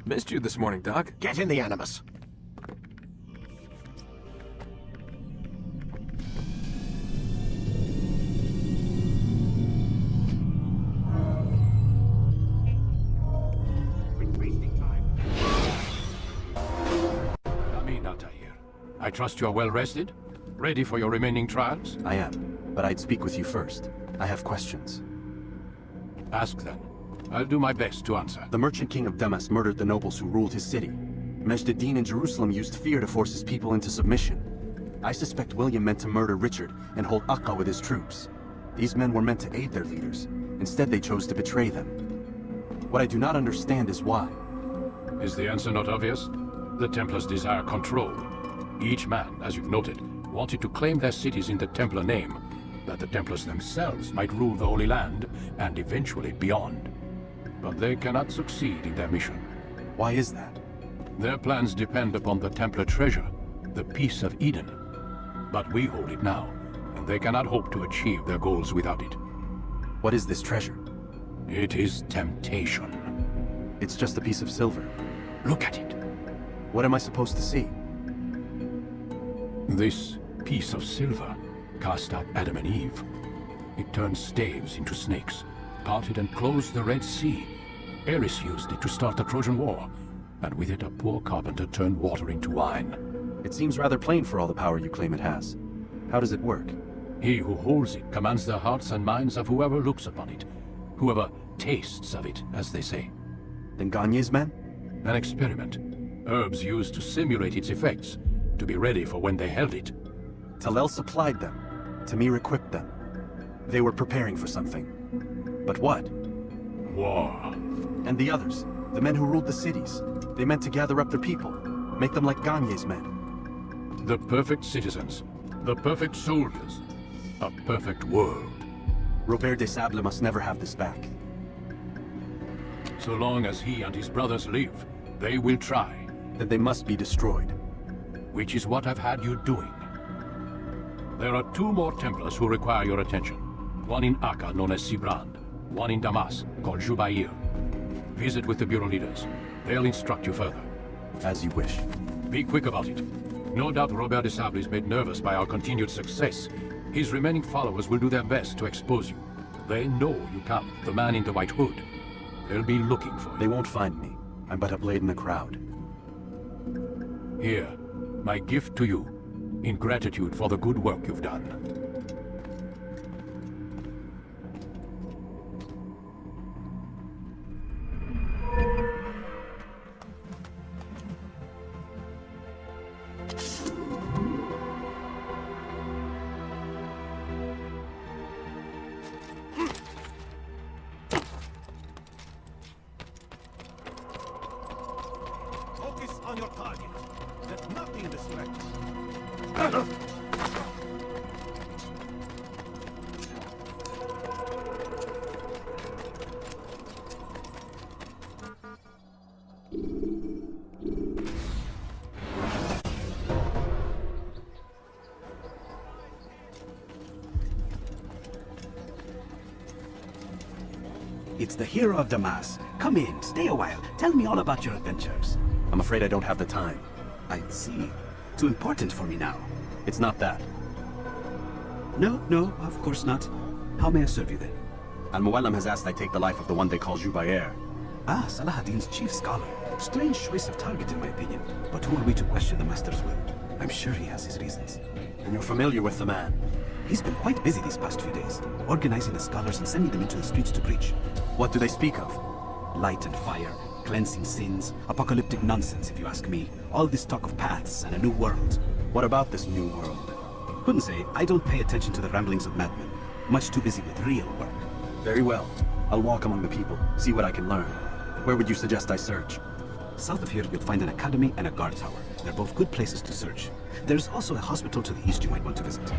Missed you this morning, Doc. Get in the Animus. I trust you are well rested? Ready for your remaining trials? I am, but I'd speak with you first. I have questions. Ask then. I'll do my best to answer. The merchant king of Damascus murdered the nobles who ruled his city. Majd ad-Din in Jerusalem used fear to force his people into submission. I suspect William meant to murder Richard and hold Akka with his troops. These men were meant to aid their leaders. Instead, they chose to betray them. What I do not understand is why. Is the answer not obvious? The Templars desire control. Each man, as you've noted, wanted to claim their cities in the Templar name, that the Templars themselves might rule the Holy Land, and eventually beyond. But they cannot succeed in their mission. Why is that? Their plans depend upon the Templar treasure, the Peace of Eden. But we hold it now, and they cannot hope to achieve their goals without it. What is this treasure? It is temptation. It's just a piece of silver. Look at it. What am I supposed to see? This piece of silver cast out Adam and Eve. It turned staves into snakes, parted and closed the Red Sea. Ares used it to start the Trojan War, and with it a poor carpenter turned water into wine. It seems rather plain for all the power you claim it has. How does it work? He who holds it commands the hearts and minds of whoever looks upon it, whoever tastes of it, as they say. Then Gagne's men? An experiment. Herbs used to simulate its effects, to be ready for when they held it. Talel supplied them. Tamir equipped them. They were preparing for something. But what? War. And the others, the men who ruled the cities, they meant to gather up their people, make them like Gagne's men. The perfect citizens, the perfect soldiers, a perfect world. Robert des Sables must never have this back. So long as he and his brothers live, they will try. Then they must be destroyed. Which is what I've had you doing. There are 2 more Templars who require your attention. One in Akka, known as Sibrand. One in Damascus, called Jubair. Visit with the Bureau leaders. They'll instruct you further. As you wish. Be quick about it. No doubt Robert des Sables is made nervous by our continued success. His remaining followers will do their best to expose you. They know you come, the man in the white hood. They'll be looking for you. They won't find me. I'm but a blade in the crowd. Here. My gift to you, in gratitude for the good work you've done. Focus on your target. Let nothing distract us. It's the hero of Damascus. Come in, stay a while. Tell me all about your adventures. I'm afraid I don't have the time. I see. Too important for me now. It's not that. No, of course not. How may I serve you then? Mualim has asked I take the life of the one they call Jubair. Ah, Salahadin's chief scholar. Strange choice of target in my opinion. But who are we to question the master's will? I'm sure he has his reasons. And you're familiar with the man? He's been quite busy these past few days, organizing the scholars and sending them into the streets to preach. What do they speak of? Light and fire, cleansing sins, apocalyptic nonsense if you ask me. All this talk of paths and a new world. What about this new world? Couldn't say. I don't pay attention to the ramblings of madmen. Much too busy with real work. Very well. I'll walk among the people, see what I can learn. Where would you suggest I search? South of here, you'll find an academy and a guard tower. They're both good places to search. There's also a hospital to the east you might want to visit.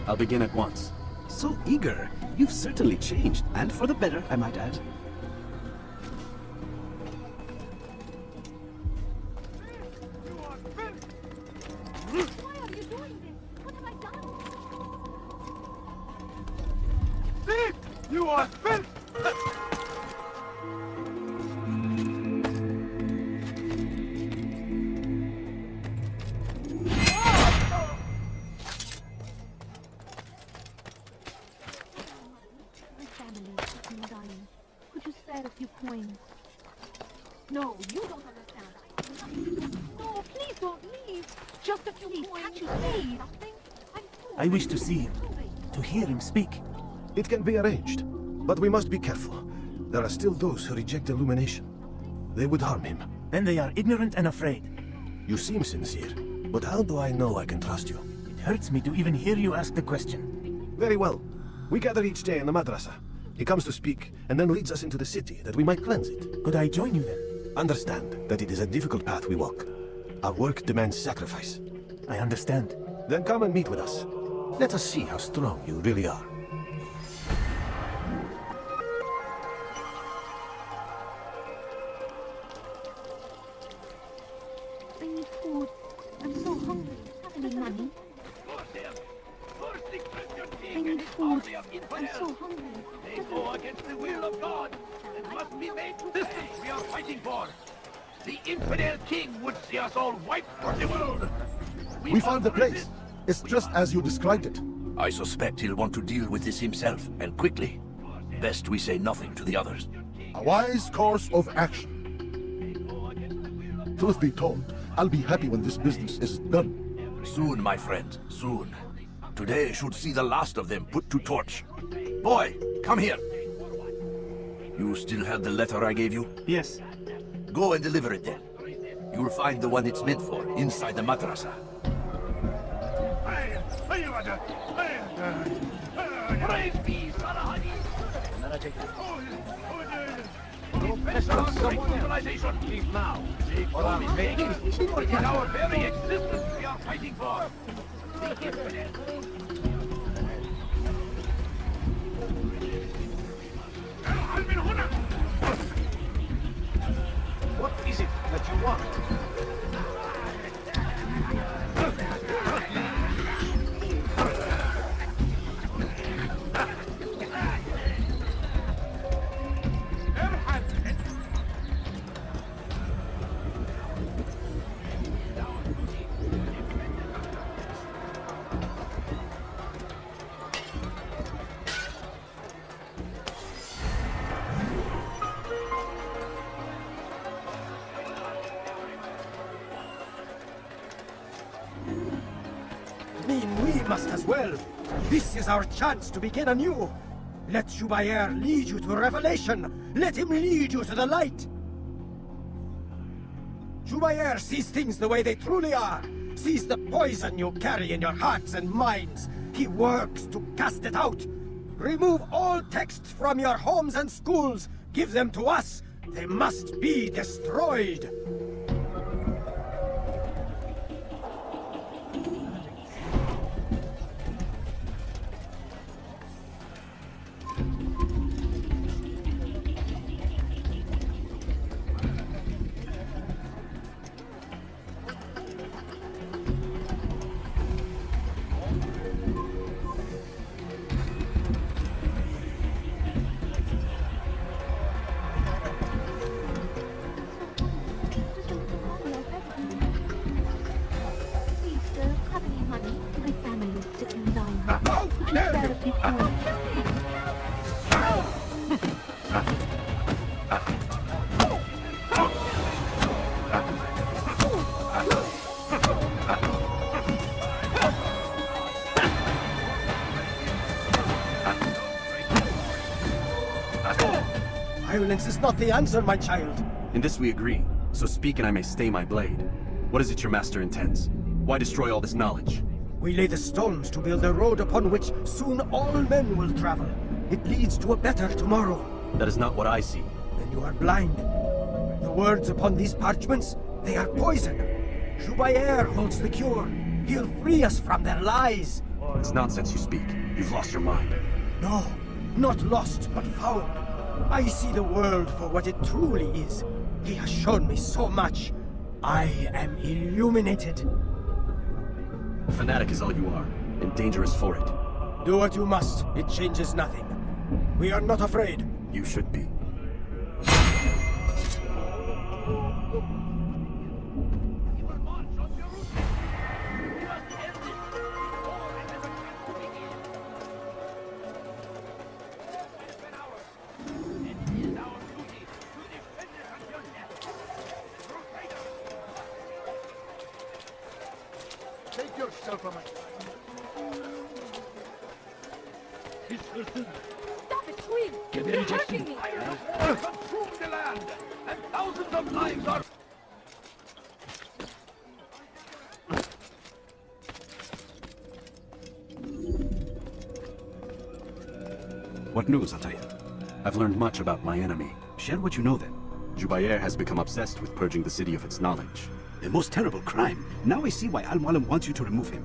I'll begin at once. So eager. You've certainly changed, and for the better, I might add. You are filth! mind. No, you don't understand. No, please don't leave. Just a few points. Can't you see something? I wish to see him, to hear him speak. It can be arranged, but we must be careful. There are still those who reject illumination. They would harm him. Then they are ignorant and afraid. You seem sincere, but how do I know I can trust you? It hurts me to even hear you ask the question. Very well. We gather each day in the madrasa. He comes to speak, and then leads us into the city, that we might cleanse it. Could I join you then? Understand that it is a difficult path we walk. Our work demands sacrifice. I understand. Then come and meet with us. Let us see how strong you really are. I need food. I'm so hungry. Any money? I need food. I'm so hungry. They go against the will of God and must be made to distance we are fighting for. The infidel king would see us all wiped from the world. We found the place. It's just as you described it. I suspect he'll want to deal with this himself, and quickly. Best we say nothing to the others. A wise course of action. Truth be told, I'll be happy when this business is done. Soon, my friend, soon. Today should see the last of them put to torch. Boy, come here. You still have the letter I gave you? Yes. Go and deliver it then. You'll find the one it's meant for inside the madrasa. Praise be, Salahadi. Civilization. Leave now. Make no mistake. It is our very existence we are fighting for. The infidel. What is it that you want? We must as well. This is our chance to begin anew. Let Jubair lead you to revelation. Let him lead you to the light. Jubair sees things the way they truly are. Sees the poison you carry in your hearts and minds. He works to cast it out. Remove all texts from your homes and schools. Give them to us. They must be destroyed. Please, sir, have any money? My family is sick and dying. Please bear with me for Violence is not the answer, my child. In this we agree, so speak and I may stay my blade. What is it your master intends? Why destroy all this knowledge? We lay the stones to build a road upon which soon all men will travel. It leads to a better tomorrow. That is not what I see. Then you are blind. The words upon these parchments, they are poison. Jubair holds the cure. He'll free us from their lies. It's nonsense you speak. You've lost your mind. No, not lost, but found. I see the world for what it truly is. He has shown me so much. I am illuminated. A fanatic is all you are, and dangerous for it. Do what you must. It changes nothing. We are not afraid. You should be. Take yourself from it. Stop it, please! You're hurting me! I have consumed the land, and thousands of lives are... What news, Ataya? I've learned much about my enemy. Share what you know then. Jubair has become obsessed with purging the city of its knowledge. The most terrible crime. Now I see why Mualim wants you to remove him.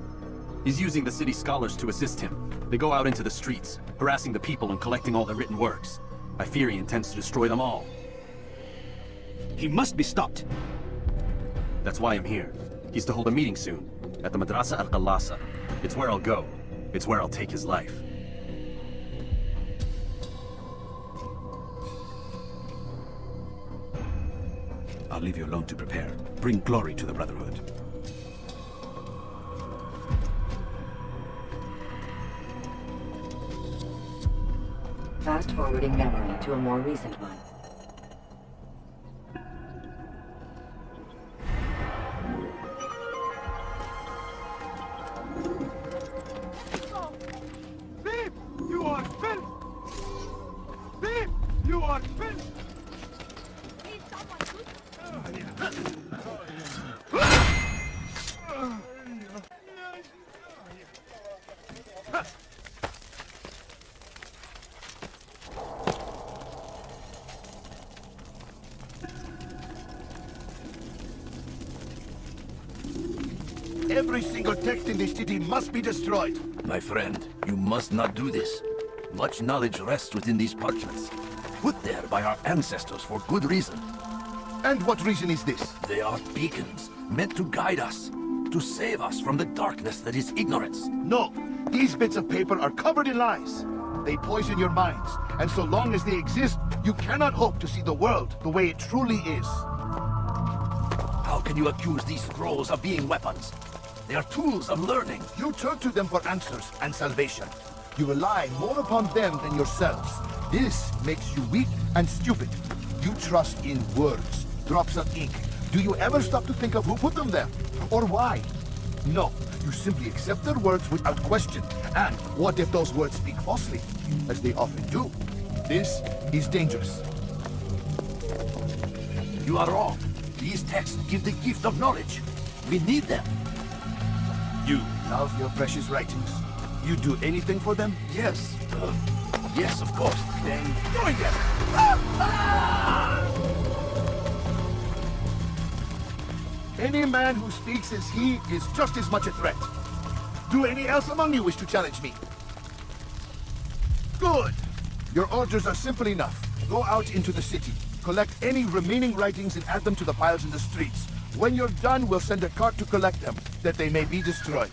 He's using the city scholars to assist him. They go out into the streets, harassing the people and collecting all their written works. I fear he intends to destroy them all. He must be stopped. That's why I'm here. He's to hold a meeting soon, at the Madrasa al-Qalasa. It's where I'll go. It's where I'll take his life. I'll leave you alone to prepare. Bring glory to the Brotherhood. Fast-forwarding memory to a more recent one. Thief! You are filth! Thief! You are filth! Every single text in this city must be destroyed. My friend, you must not do this. Much knowledge rests within these parchments, put there by our ancestors for good reason. And what reason is this? They are beacons, meant to guide us, to save us from the darkness that is ignorance. No, these bits of paper are covered in lies. They poison your minds, and so long as they exist, you cannot hope to see the world the way it truly is. How can you accuse these scrolls of being weapons? They are tools of learning. You turn to them for answers and salvation. You rely more upon them than yourselves. This makes you weak and stupid. You trust in words, drops of ink. Do you ever stop to think of who put them there? Or why? No, you simply accept their words without question. And what if those words speak falsely, as they often do? This is dangerous. You are wrong. These texts give the gift of knowledge. We need them. You love your precious writings. You do anything for them? Yes. Yes, of course. Then join them! Any man who speaks as he is just as much a threat. Do any else among you wish to challenge me? Good. Your orders are simple enough. Go out into the city, collect any remaining writings and add them to the piles in the streets. When you're done, we'll send a cart to collect them, that they may be destroyed.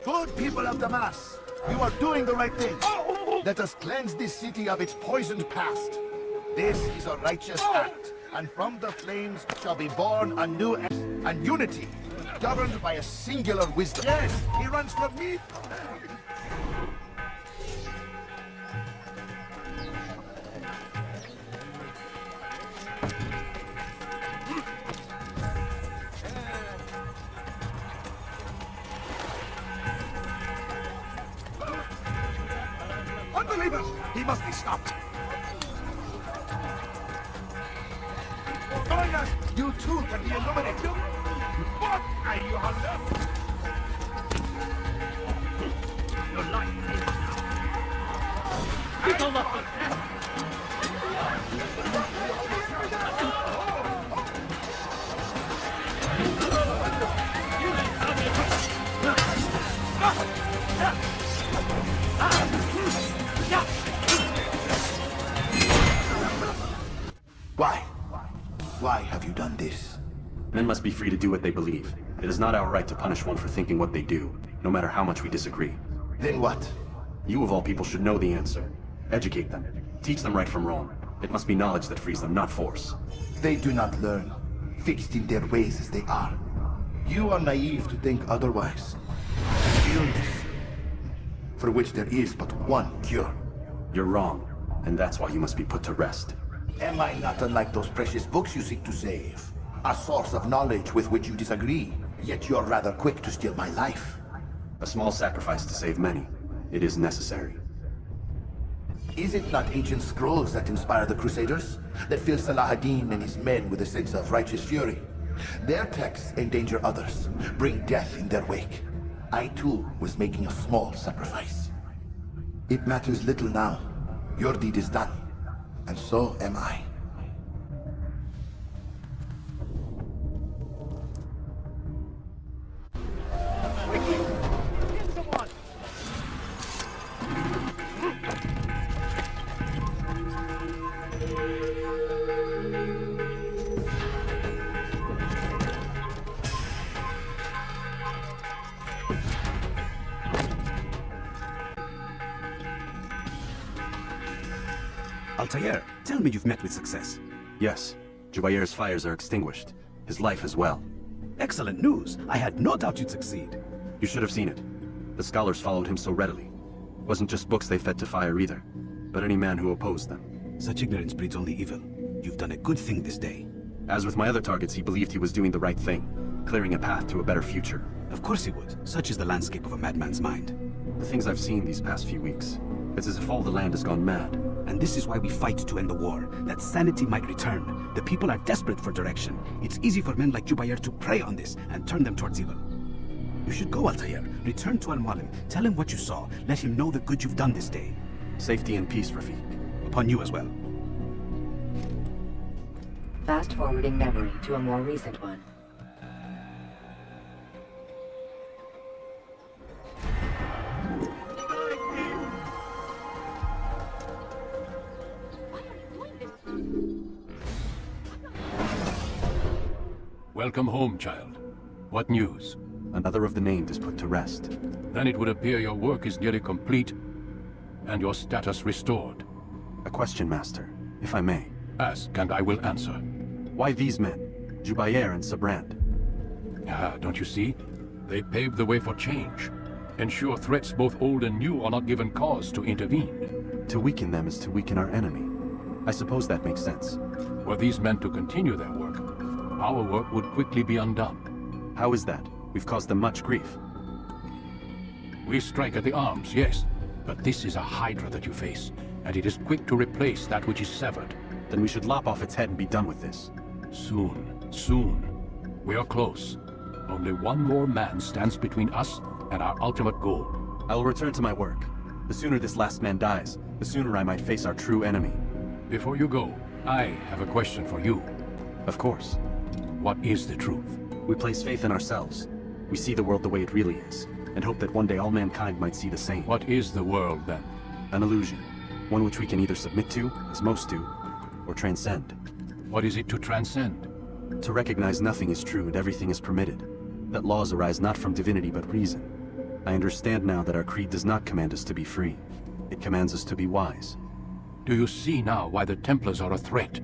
Good people of Damascus, you are doing the right thing. Let us cleanse this city of its poisoned past. This is a righteous act, and from the flames shall be born a new and unity, governed by a singular wisdom. Yes, he runs from me. Unbelievers! He must be stopped! Join us! You too can be illuminated. What are you under? Your life is Why have you done this? Men must be free to do what they believe. It is not our right to punish one for thinking what they do, no matter how much we disagree. Then what? You of all people should know the answer. Educate them. Teach them right from wrong. It must be knowledge that frees them, not force. They do not learn, fixed in their ways as they are. You are naive to think otherwise. Illness, for which there is but one cure. You're wrong, and that's why you must be put to rest. Am I not unlike those precious books you seek to save? A source of knowledge with which you disagree, yet you're rather quick to steal my life. A small sacrifice to save many. It is necessary. Is it not ancient scrolls that inspire the Crusaders? That fill Salah ad-Din and his men with a sense of righteous fury? Their texts endanger others, bring death in their wake. I too was making a small sacrifice. It matters little now. Your deed is done, and so am I. Altair, tell me you've met with success. Yes, Jubair's fires are extinguished. His life as well. Excellent news. I had no doubt you'd succeed. You should have seen it. The scholars followed him so readily. Wasn't just books they fed to fire either, but any man who opposed them. Such ignorance breeds only evil. You've done a good thing this day. As with my other targets, he believed he was doing the right thing, clearing a path to a better future. Of course he would. Such is the landscape of a madman's mind. The things I've seen these past few weeks, it's as if all the land has gone mad. And this is why we fight to end the war, that sanity might return. The people are desperate for direction. It's easy for men like Jubair to prey on this and turn them towards evil. You should go, Altair. Return to Mualim. Tell him what you saw. Let him know the good you've done this day. Safety and peace, Rafiq. Upon you as well. Fast-forwarding memory to a more recent one. Welcome home, child. What news? Another of the named is put to rest. Then it would appear your work is nearly complete, and your status restored. A question, Master, if I may. Ask, and I will answer. Why these men? Jubair and Sabrand? Ah, don't you see? They paved the way for change. Ensure threats both old and new are not given cause to intervene. To weaken them is to weaken our enemy. I suppose that makes sense. Were these men to continue their work, our work would quickly be undone. How is that? We've caused them much grief. We strike at the arms, yes, but this is a hydra that you face, and it is quick to replace that which is severed. Then we should lop off its head and be done with this. Soon, soon. We are close. Only one more man stands between us and our ultimate goal. I will return to my work. The sooner this last man dies, the sooner I might face our true enemy. Before you go, I have a question for you. Of course. What is the truth? We place faith in ourselves. We see the world the way it really is, and hope that one day all mankind might see the same. What is the world, then? An illusion. One which we can either submit to, as most do, or transcend. What is it to transcend? To recognize nothing is true and everything is permitted. That laws arise not from divinity but reason. I understand now that our creed does not command us to be free. It commands us to be wise. Do you see now why the Templars are a threat?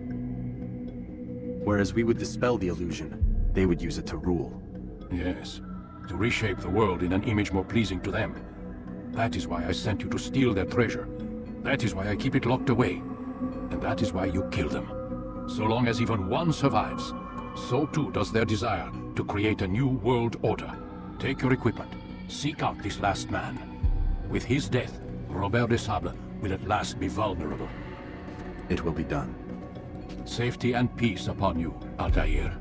Whereas we would dispel the illusion, they would use it to rule. Yes, to reshape the world in an image more pleasing to them. That is why I sent you to steal their treasure. That is why I keep it locked away. And that is why you kill them. So long as even one survives, so too does their desire to create a new world order. Take your equipment. Seek out this last man. With his death, Robert de Sable will at last be vulnerable. It will be done. Safety and peace upon you, Altair.